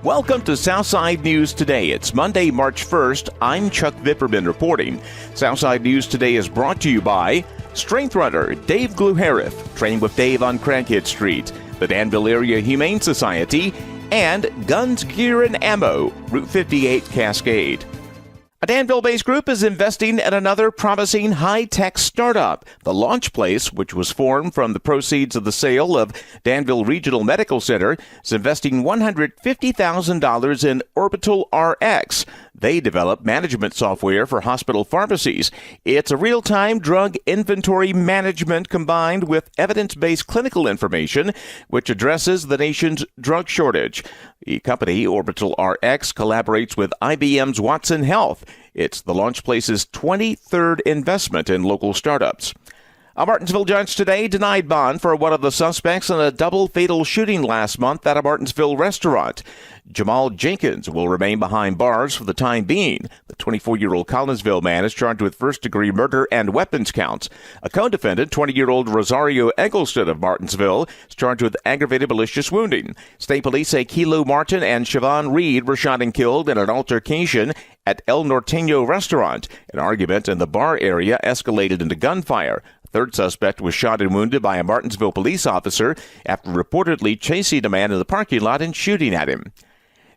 Welcome to Southside News Today. It's Monday, March 1st. I'm Chuck Vipperman reporting. Southside News Today is brought to you by Strength Runner Dave Gluharif, Train with Dave on Crankhead Street, the Danville Area Humane Society, and Guns, Gear, and Ammo, Route 58 Cascade. A Danville-based group is investing in another promising high-tech startup. The Launch Place, which was formed from the proceeds of the sale of Danville Regional Medical Center, is investing $150,000 in Orbital RX. They develop management software for hospital pharmacies. It's a real-time drug inventory management combined with evidence-based clinical information, which addresses the nation's drug shortage. The company, Orbital RX, collaborates with IBM's Watson Health. It's the Launch Place's 23rd investment in local startups. A Martinsville judge today denied bond for one of the suspects in a double fatal shooting last month at a Martinsville restaurant. Jamal Jenkins will remain behind bars for the time being. The 24-year-old Collinsville man is charged with first-degree murder and weapons counts. A co-defendant, 20-year-old Rosario Eggleston of Martinsville, is charged with aggravated malicious wounding. State police say Kilo Martin and Siobhan Reed were shot and killed in an altercation at El Norteño restaurant. An argument in the bar area escalated into gunfire. Third suspect was shot and wounded by a Martinsville police officer after reportedly chasing a man in the parking lot and shooting at him.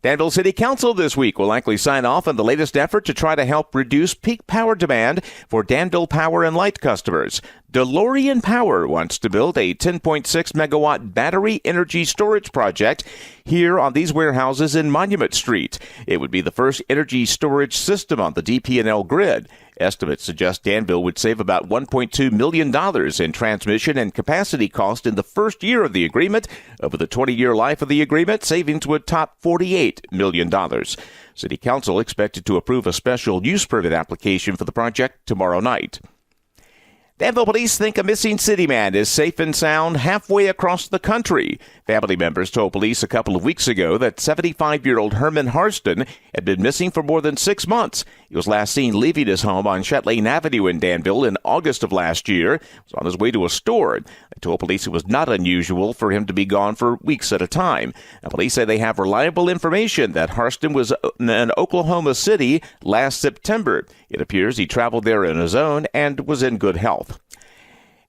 Danville City Council this week will likely sign off on the latest effort to try to help reduce peak power demand for Danville Power and Light customers. DeLorean Power wants to build a 10.6 megawatt battery energy storage project here on these warehouses in Monument Street. It would be the first energy storage system on the DP&L grid. Estimates suggest Danville would save about $1.2 million in transmission and capacity cost in the first year of the agreement. Over the 20-year life of the agreement, savings would top $48 million. City Council expected to approve a special use permit application for the project tomorrow night. Danville police think a missing city man is safe and sound halfway across the country. Family members told police a couple of weeks ago that 75-year-old Herman Harston had been missing for more than 6 months. He was last seen leaving his home on Chetlaine Avenue in Danville in August of last year. He was on his way to a store. They told police it was not unusual for him to be gone for weeks at a time. Now, police say they have reliable information that Harston was in Oklahoma City last September. It appears he traveled there on his own and was in good health.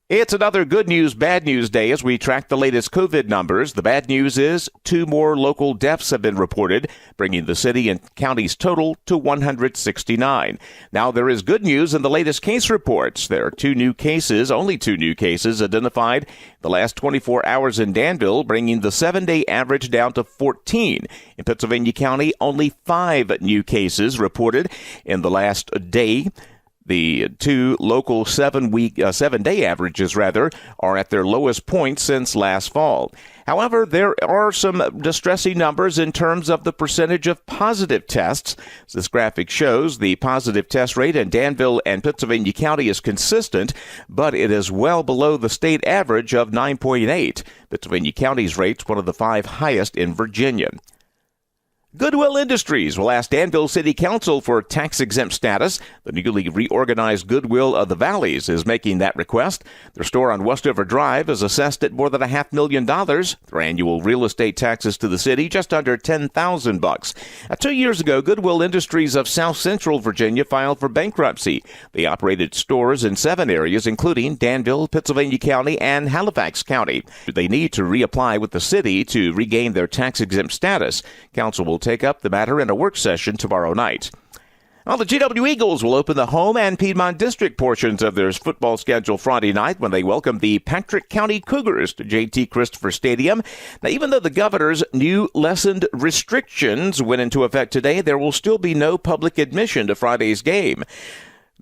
It's another good news, bad news day as we track the latest COVID numbers. The bad news is 2 more local deaths have been reported, bringing the city and county's total to 169. Now, there is good news in the latest case reports. There are only two new cases identified the last 24 hours in Danville, bringing the 7-day average down to 14. In Pittsylvania County, only 5 new cases reported in the last day. The 2 local 7-day averages, are at their lowest point since last fall. However, there are some distressing numbers in terms of the percentage of positive tests. As this graphic shows, the positive test rate in Danville and Pittsylvania County is consistent, but it is well below the state average of 9.8. Pittsylvania County's rate's one of the 5 highest in Virginia. Goodwill Industries will ask Danville City Council for tax-exempt status. The newly reorganized Goodwill of the Valleys is making that request. Their store on Westover Drive is assessed at more than $500,000. Their annual real estate taxes to the city just under $10,000. 2 years ago, Goodwill Industries of South Central Virginia filed for bankruptcy. They operated stores in 7 areas, including Danville, Pittsylvania County, and Halifax County. They need to reapply with the city to regain their tax-exempt status. Council will take up the matter in a work session tomorrow night. Well, the GW Eagles will open the home and Piedmont District portions of their football schedule Friday night when they welcome the Patrick County Cougars to J.T. Christopher Stadium. Now, even though the governor's new lessened restrictions went into effect today, there will still be no public admission to Friday's game.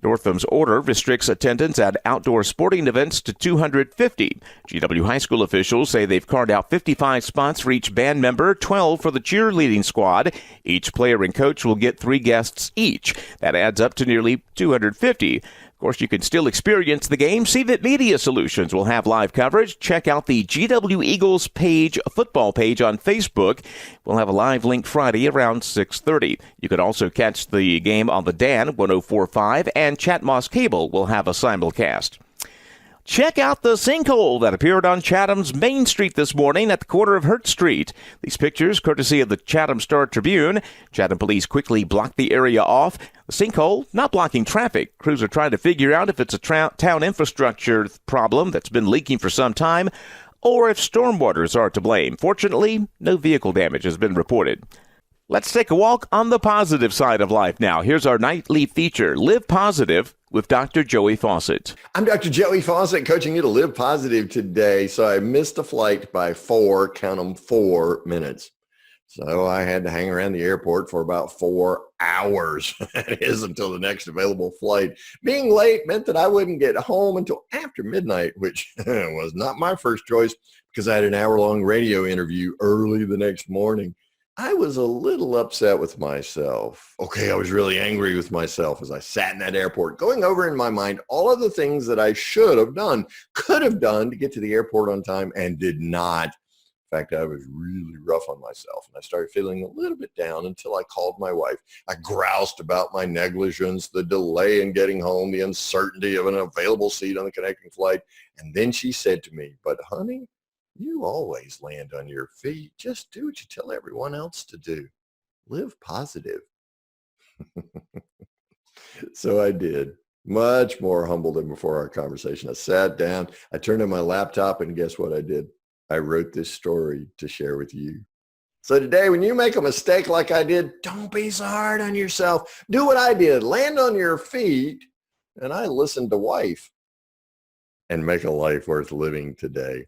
Northam's order restricts attendance at outdoor sporting events to 250. GW High School officials say they've carved out 55 spots for each band member, 12 for the cheerleading squad. Each player and coach will get 3 guests each. That adds up to nearly 250. Of course, you can still experience the game. CVIT Media Solutions will have live coverage. Check out the GW Eagles football page on Facebook. We'll have a live link Friday around 6:30. You can also catch the game on the Dan 104.5, and Chatmoss Cable will have a simulcast. Check out the sinkhole that appeared on Chatham's Main Street this morning at the corner of Hurt Street. These pictures, courtesy of the Chatham Star-Tribune. Chatham police quickly blocked the area off. The sinkhole not blocking traffic. Crews are trying to figure out if it's a town infrastructure problem that's been leaking for some time, or if stormwaters are to blame. Fortunately, no vehicle damage has been reported. Let's take a walk on the positive side of life now. Here's our nightly feature, Live Positive, with Dr. Joey Fawcett. I'm Dr. Joey Fawcett, coaching you to live positive today. So I missed a flight by 4 minutes. So I had to hang around the airport for about 4 hours. That is until the next available flight. Being late meant that I wouldn't get home until after midnight, which was not my first choice because I had an hour-long radio interview early the next morning. I was a little upset with myself. Okay, I was really angry with myself as I sat in that airport, going over in my mind all of the things that I should have done, could have done to get to the airport on time and did not. In fact, I was really rough on myself, and I started feeling a little bit down until I called my wife. I groused about my negligence, the delay in getting home, the uncertainty of an available seat on the connecting flight. And then she said to me, "But honey, you always land on your feet. Just do what you tell everyone else to do. Live positive." So I did. Much more humble than before our conversation. I sat down, I turned on my laptop, and guess what I did? I wrote this story to share with you. So today, when you make a mistake like I did, don't be so hard on yourself. Do what I did. Land on your feet. And I listened to wife and make a life worth living today.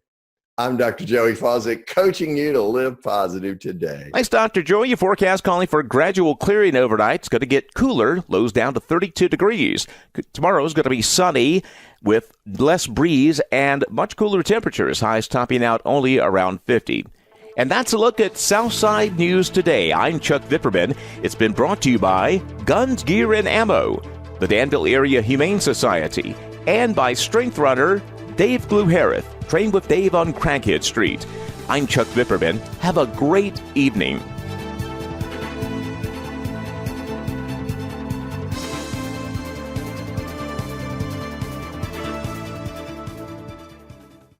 I'm Dr. Joey Fawcett, coaching you to live positive today. Thanks, Dr. Joey. Your forecast calling for gradual clearing overnight. It's going to get cooler, lows down to 32 degrees. Tomorrow is going to be sunny with less breeze and much cooler temperatures, highs topping out only around 50. And that's a look at Southside News Today. I'm Chuck Vipperman. It's been brought to you by Guns, Gear, and Ammo, the Danville Area Humane Society, and by Strength Runner Dave Gluharith. Train with Dave on Crankhead Street. I'm Chuck Vipperman. Have a great evening.